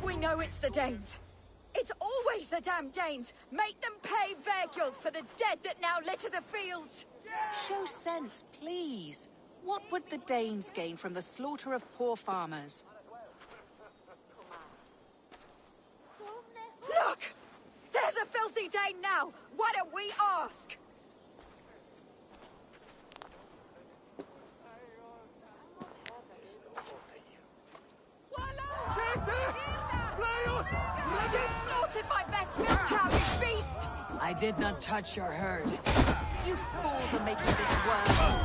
We know it's the Danes. It's always the damn Danes. Make them pay their guilt for the dead that now litter the fields. Show sense, please. What would the Danes gain from the slaughter of poor farmers? Look! There's a filthy Dane now! Why don't we ask? You slaughtered my best milk cow, you beast! I did not touch your herd. You fools are making this worse.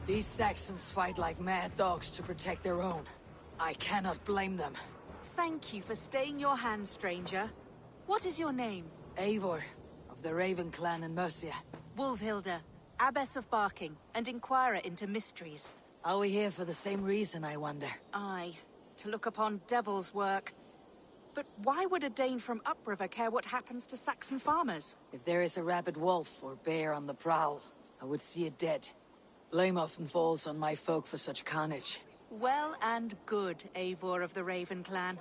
These Saxons fight like mad dogs to protect their own. I cannot blame them. Thank you for staying your hand, stranger. What is your name? Eivor, of the Raven clan in Mercia. Wolfhilda, Abbess of Barking, and Inquirer into mysteries. Are we here for the same reason, I wonder? Aye, to look upon devil's work. But why would a Dane from upriver care what happens to Saxon farmers? If there is a rabid wolf or bear on the prowl, I would see it dead. Blame often falls on my folk for such carnage. Well and good, Eivor of the Raven clan.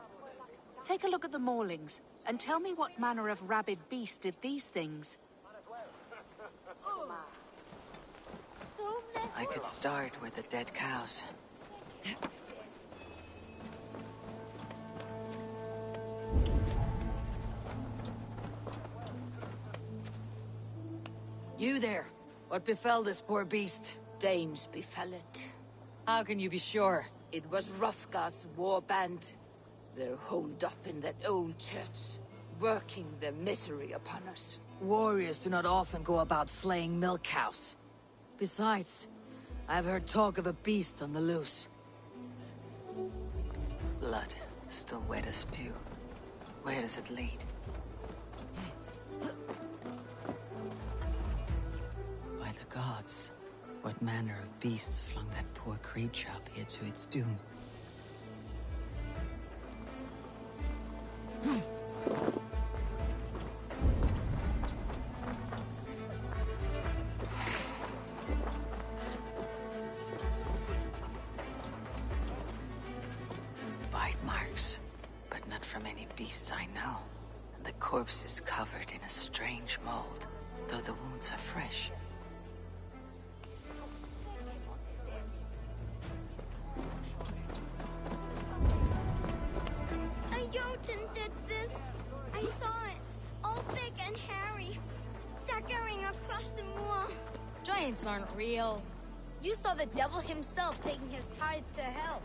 Take a look at the maulings, and tell me what manner of rabid beast did these things. I could start with the dead cows. You there! What befell this poor beast? Danes befell it. How can you be sure? It was Hrothgar's war band. They're holed up in that old church, working their misery upon us. Warriors do not often go about slaying milk cows. Besides, I've heard talk of a beast on the loose. Blood, still wet as dew. Where does it lead? By the gods, what manner of beasts flung that poor creature up here to its doom? Bite marks, but not from any beasts I know. And the corpse is covered in a strange mold, though the wounds are fresh. Did this. I saw it, all big and hairy, staggering across the moor. Giants aren't real. You saw the devil himself taking his tithe to hell.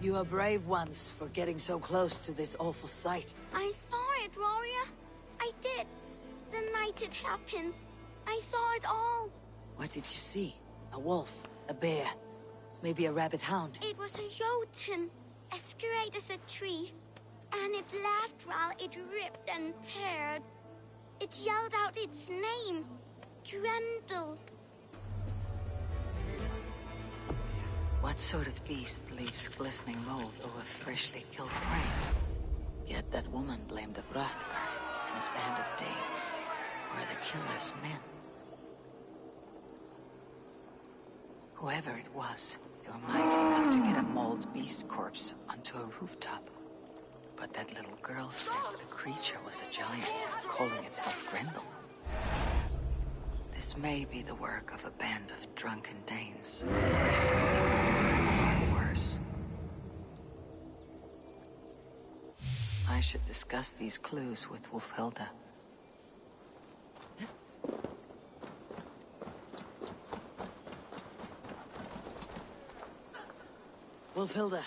You are brave ones for getting so close to this awful sight. I saw it, warrior. I did. The night it happened. I saw it all. What did you see? A wolf? A bear? Maybe a rabbit hound? It was a jotun, as straight as a tree. And it laughed while it ripped and teared. It yelled out its name. Grendel. What sort of beast leaves glistening mold over freshly killed prey? Yet that woman blamed the Hrothgar and his band of Danes. Were the killer's men? Whoever it was, they were mighty enough to get a mauled beast corpse onto a rooftop. But that little girl said the creature was a giant, calling itself Grendel. This may be the work of a band of drunken Danes, or something far worse. I should discuss these clues with Wolfhilda. Wolfhilda,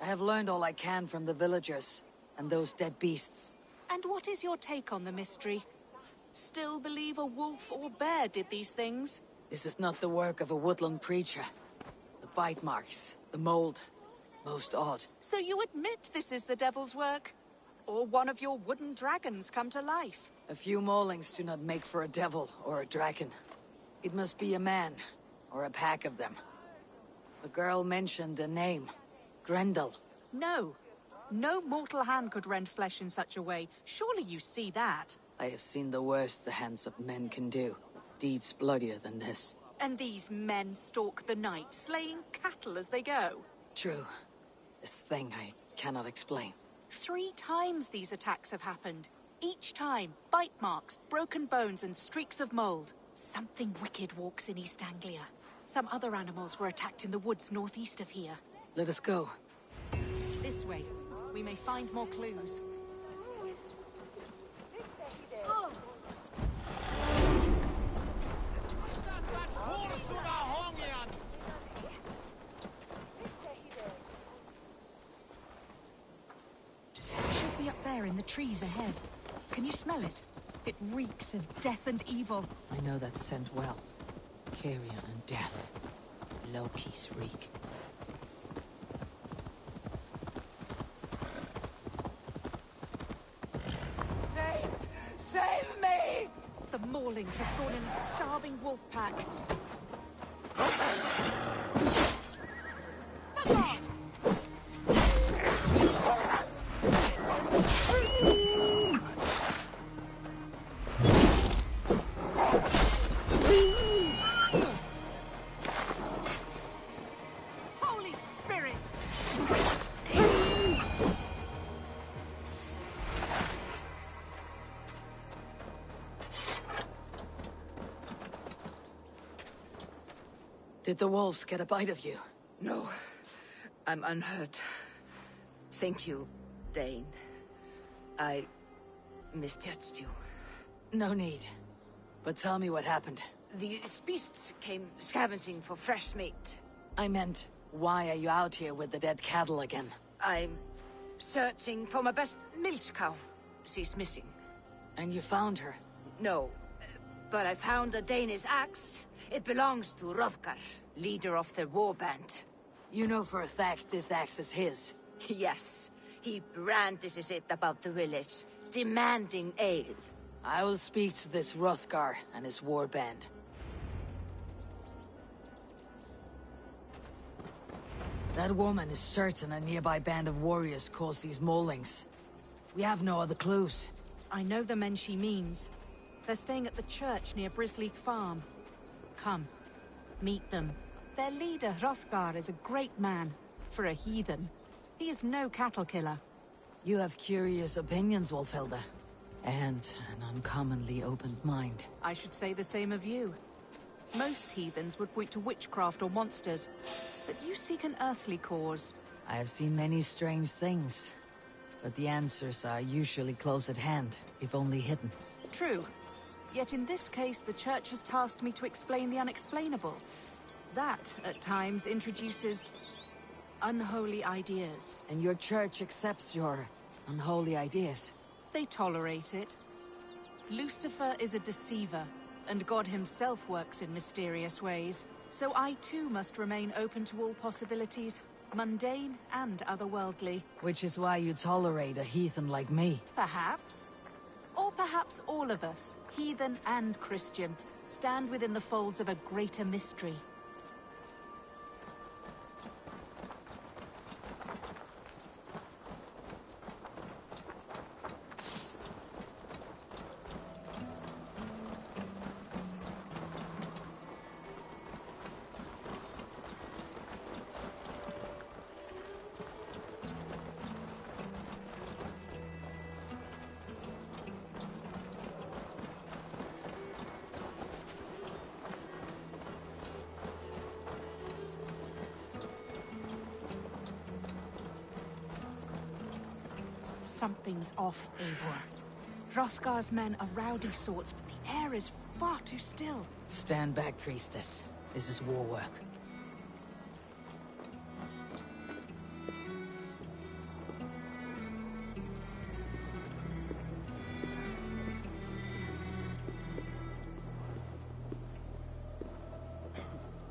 I have learned all I can from the villagers and those dead beasts. And what is your take on the mystery? Still believe a wolf or bear did these things? This is not the work of a woodland creature. The bite marks. The mold. Most odd. So you admit this is the devil's work? Or one of your wooden dragons come to life? A few maulings do not make for a devil or a dragon. It must be a man, or a pack of them. The girl mentioned a name. Grendel. No. No mortal hand could rend flesh in such a way. Surely you see that. I have seen the worst the hands of men can do. Deeds bloodier than this. And these men stalk the night, slaying cattle as they go. True. This thing I cannot explain. 3 times these attacks have happened. Each time, bite marks, broken bones, and streaks of mold. Something wicked walks in East Anglia. Some other animals were attacked in the woods northeast of here. Let us go. This way. We may find more clues. Should be up there in the trees ahead. Can you smell it? It reeks of death and evil. I know that scent well. Carrion and death. Loki's reek. Save me! The Maulings have drawn in a starving wolf pack. Holy Spirit! Did the wolves get a bite of you? No, I'm unhurt. Thank you, Dane. I misjudged you. No need. But tell me what happened. These beasts came scavenging for fresh meat. I meant, why are you out here with the dead cattle again? I'm searching for my best milch cow. She's missing. And you found her? No, but I found a Danish axe. It belongs to Hrothgar, leader of the warband. You know for a fact this axe is his. Yes, he brandishes it about the village, demanding ale. I will speak to this Hrothgar and his warband. That woman is certain a nearby band of warriors caused these maulings. We have no other clues. I know the men she means. They're staying at the church near Brisleek Farm. Come, meet them. Their leader, Hrothgar, is a great man. For a heathen. He is no cattle killer. You have curious opinions, Wolfhilda. And an uncommonly open mind. I should say the same of you. Most heathens would point to witchcraft or monsters, but you seek an earthly cause. I have seen many strange things, but the answers are usually close at hand, if only hidden. True. Yet in this case, the Church has tasked me to explain the unexplainable. That, at times, introduces unholy ideas. And your church accepts your unholy ideas? They tolerate it. Lucifer is a deceiver, and God himself works in mysterious ways. So I too must remain open to all possibilities, mundane and otherworldly. Which is why you tolerate a heathen like me. Perhaps. Or perhaps all of us, heathen and Christian, stand within the folds of a greater mystery. Something's off, Eivor. Hrothgar's men are rowdy sorts, but the air is far too still. Stand back, priestess. This is war work.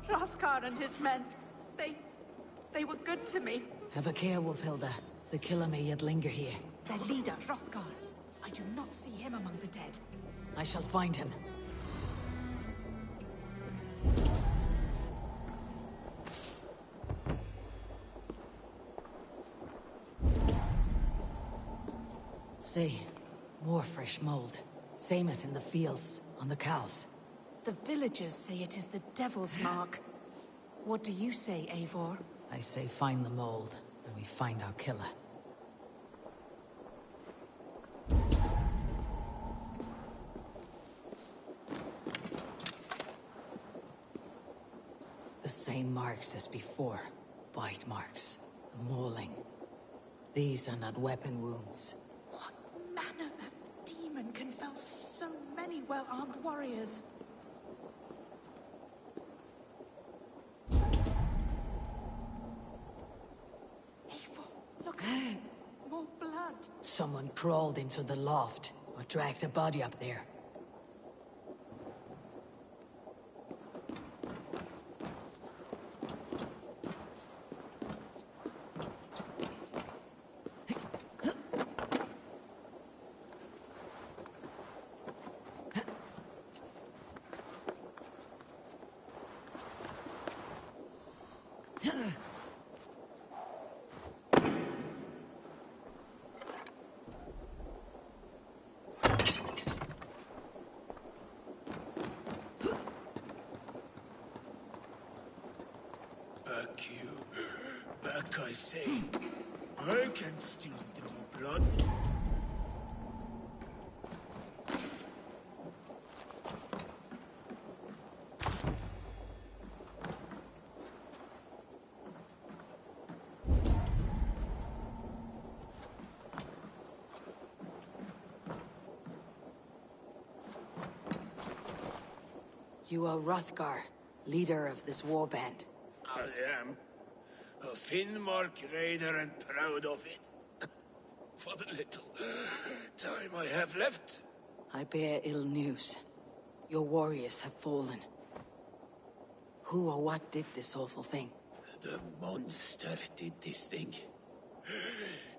Hrothgar and his men, They were good to me. Have a care, Wolfhilda. The killer may yet linger here. Their leader, Hrothgar. I do not see him among the dead. I shall find him. See, more fresh mold. Same as in the fields, on the cows. The villagers say it is the Devil's Mark. What do you say, Eivor? I say find the mold, and we find our killer. The same marks as before. Bite marks. Mauling. These are not weapon wounds. What manner of demon can fell so many well-armed warriors? Eivor, look. More blood. Someone crawled into the loft, or dragged a body up there. Back, I say. I can still draw blood. You are Hrothgar, leader of this warband. I am. A Finnmark raider and proud of it. For the little time I have left. I bear ill news. Your warriors have fallen. Who or what did this awful thing? The monster did this thing.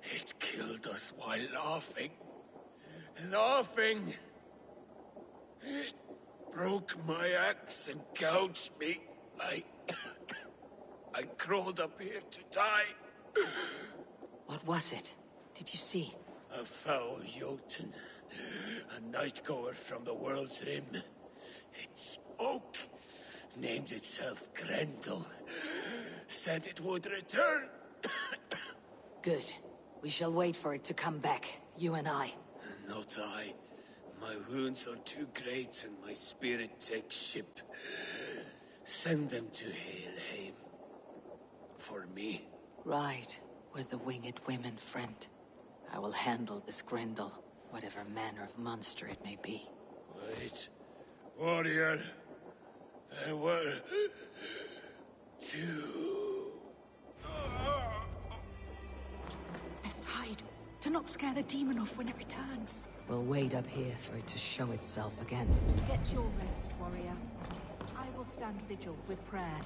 It killed us while laughing. Laughing! It broke my axe and gouged me. I crawled up here to die. What was it? Did you see? A foul Jotun. A night-goer from the world's rim. It spoke. Named itself Grendel. Said it would return. Good. We shall wait for it to come back, you and I. Not I. My wounds are too great and my spirit takes ship. Send them to Helheim. For me. Right. With the winged women, friend. I will handle this Grendel, whatever manner of monster it may be. Wait. Warrior. There were... two... Best hide, to not scare the demon off when it returns. We'll wait up here for it to show itself again. Get your rest, warrior. I will stand vigil with prayer.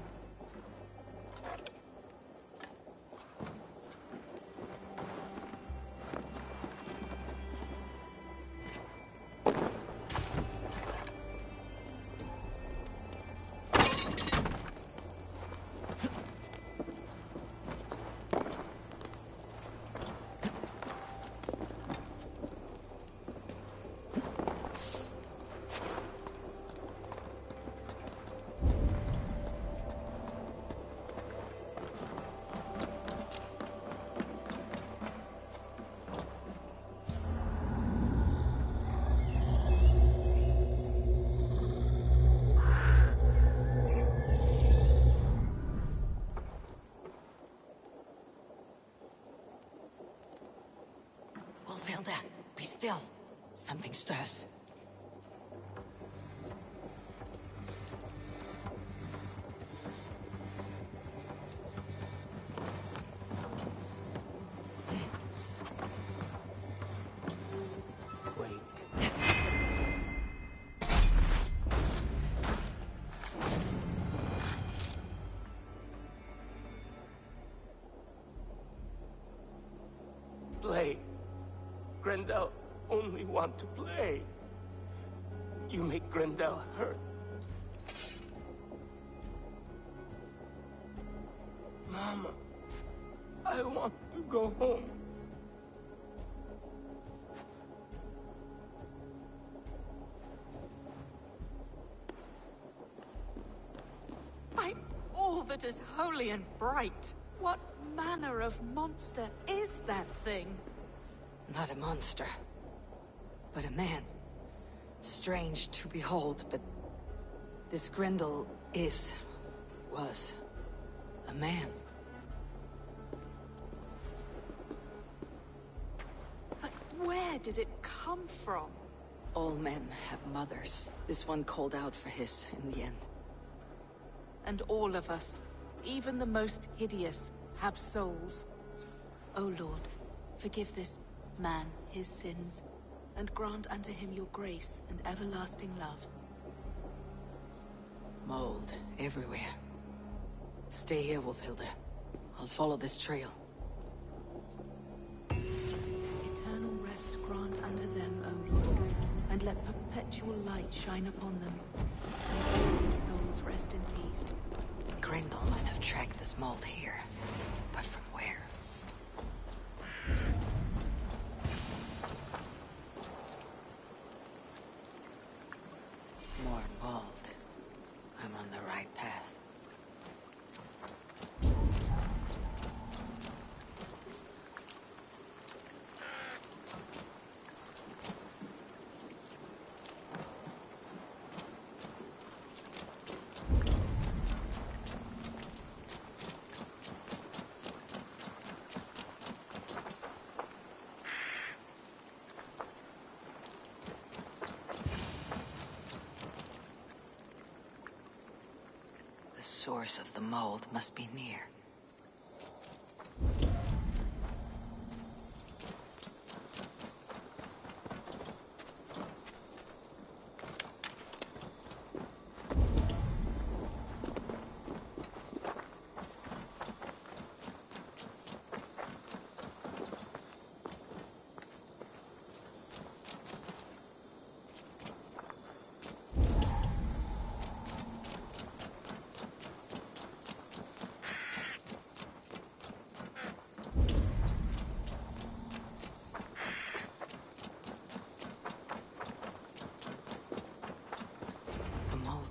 Wolfhilda, be still. Something stirs. play. Grendel only want to play. You make Grendel hurt. Mama, I want to go home. All that is holy and bright. What manner of monster is that thing? Not a monster, but a man. Strange to behold, but this Grendel was a man. But where did it come from? All men have mothers. This one called out for his in the end. And all of us, even the most hideous, have souls. O Lord, forgive this man his sins, and grant unto him your grace and everlasting love. Mold everywhere. Stay here, Wolfhilde. I'll follow this trail. Eternal rest grant unto them, O Lord, and let perpetual light shine upon them. May all these souls rest in peace. Grendel must have tracked this mold here, but from where? More mold. I'm on the right path. The source of the mold must be near.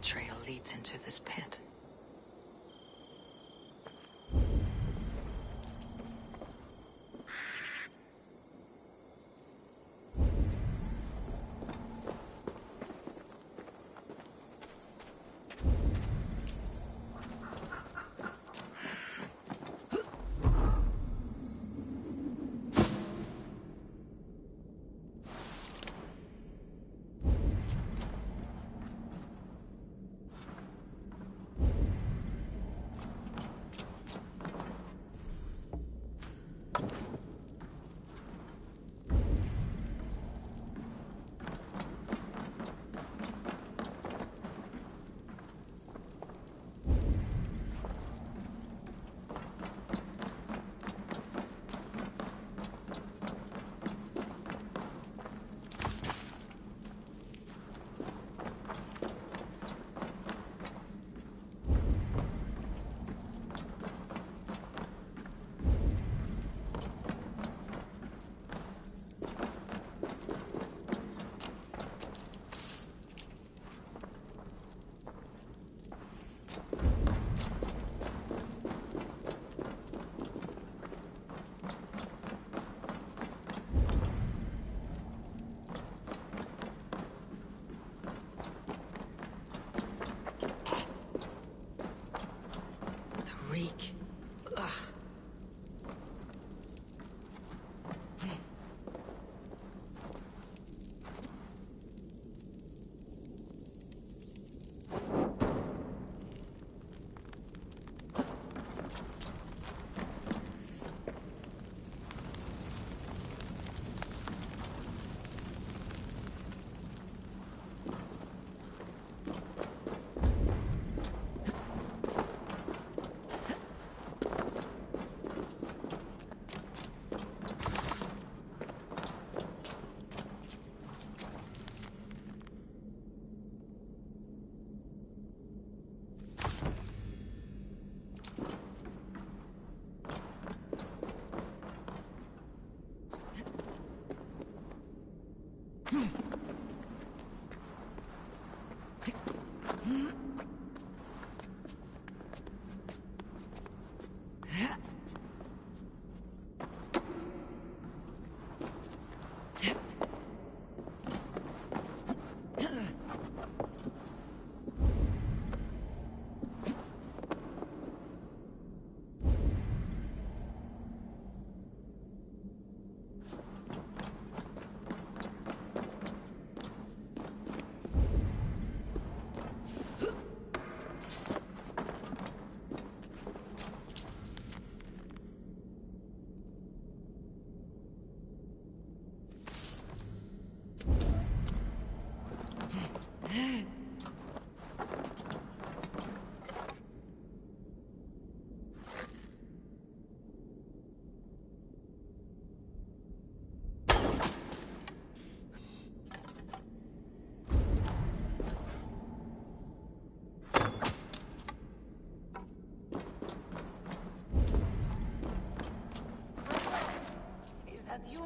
Trail leads into this pit. Reek. Ugh.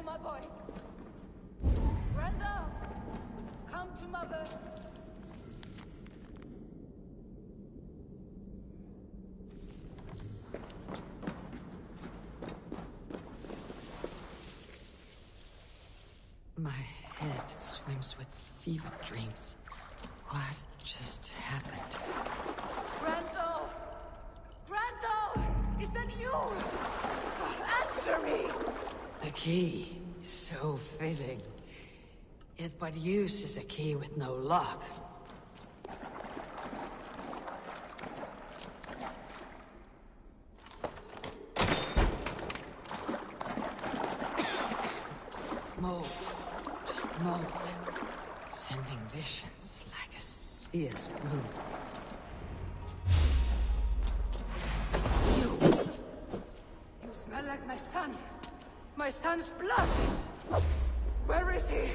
my boy. Brenda, come to mother. My head swims with fever dreams. What just happened? Grandal! Grandal! Is that you? Answer me! A key. So fitting. Yet what use is a key with no lock? Mold. Just mold. Sending visions like a sphere's bloom. You smell like my son. My son's blood! Where is he?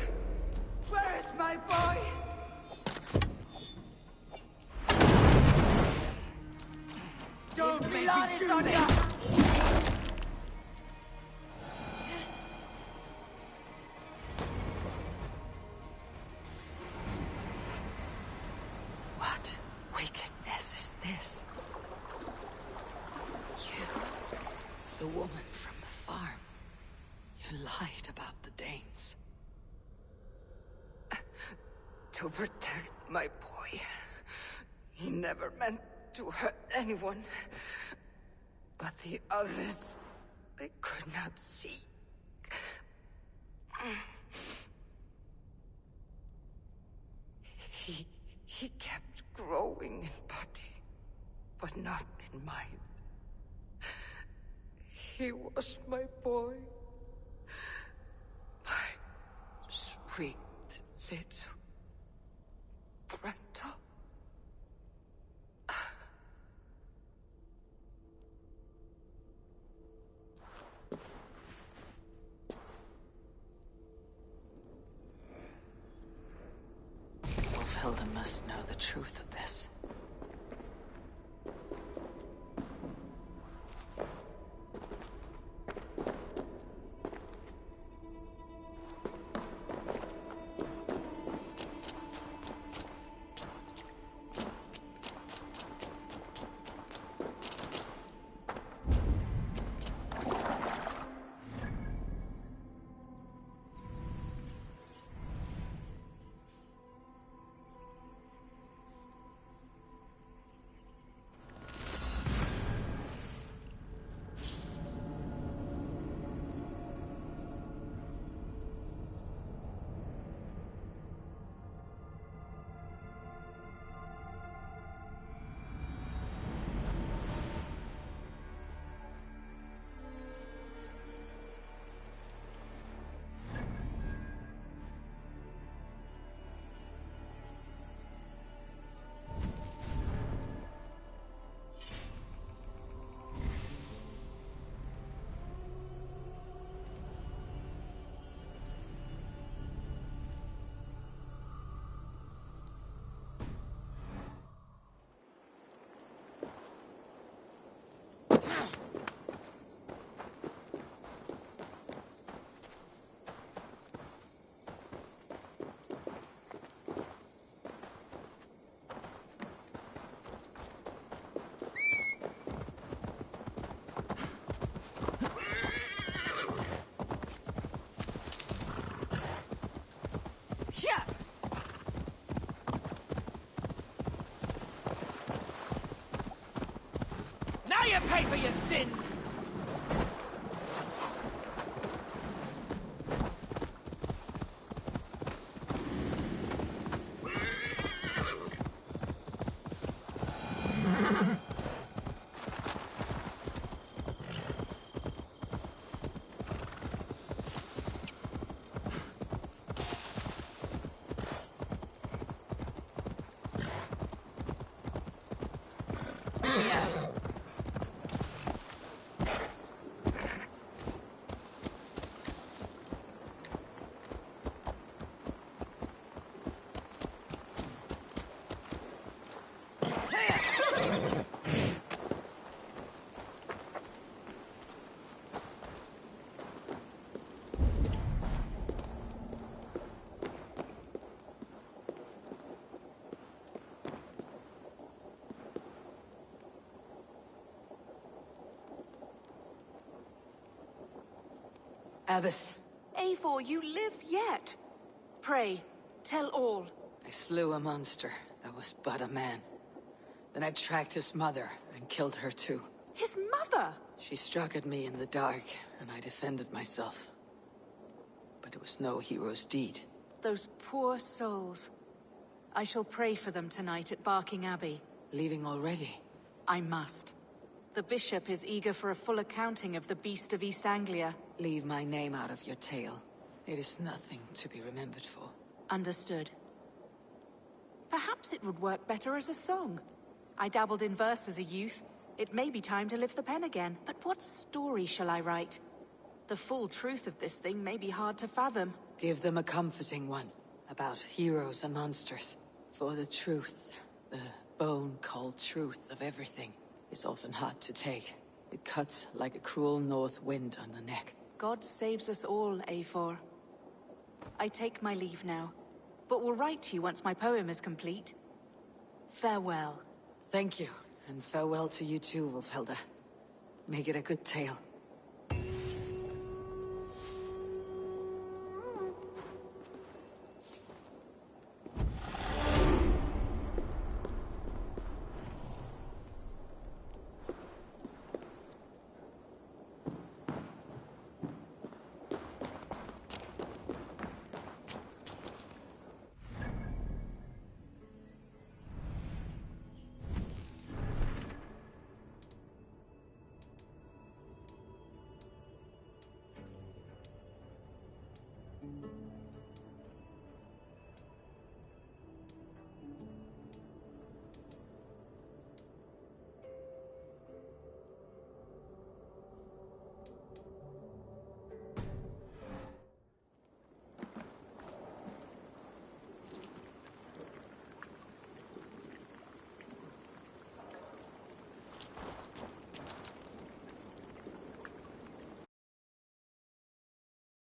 Where is my boy? Don't His make blood me is do on this! us! What wickedness is this? You, the woman from the farm. You lied about the Danes. To protect my boy. He never meant to hurt anyone. But the others, they could not see. He kept growing in body, but not in mind. He was my boy. My sweet little Brenda. Hilda must know the truth of this. Now you pay for your sins! Abbess, Eivor, you live yet. Pray, tell all. I slew a monster that was but a man. Then I tracked his mother and killed her too. His mother? She struck at me in the dark, and I defended myself. But it was no hero's deed. Those poor souls. I shall pray for them tonight at Barking Abbey. Leaving already? I must. The bishop is eager for a full accounting of the Beast of East Anglia. Leave my name out of your tale. It is nothing to be remembered for. Understood. Perhaps it would work better as a song. I dabbled in verse as a youth. It may be time to lift the pen again. But what story shall I write? The full truth of this thing may be hard to fathom. Give them a comforting one. About heroes and monsters. For the truth, the bone-cold truth of everything, is often hard to take. It cuts like a cruel north wind on the neck. God saves us all, Eivor. I take my leave now, but will write to you once my poem is complete. Farewell. Thank you, and farewell to you too, Wolfhelda. Make it a good tale.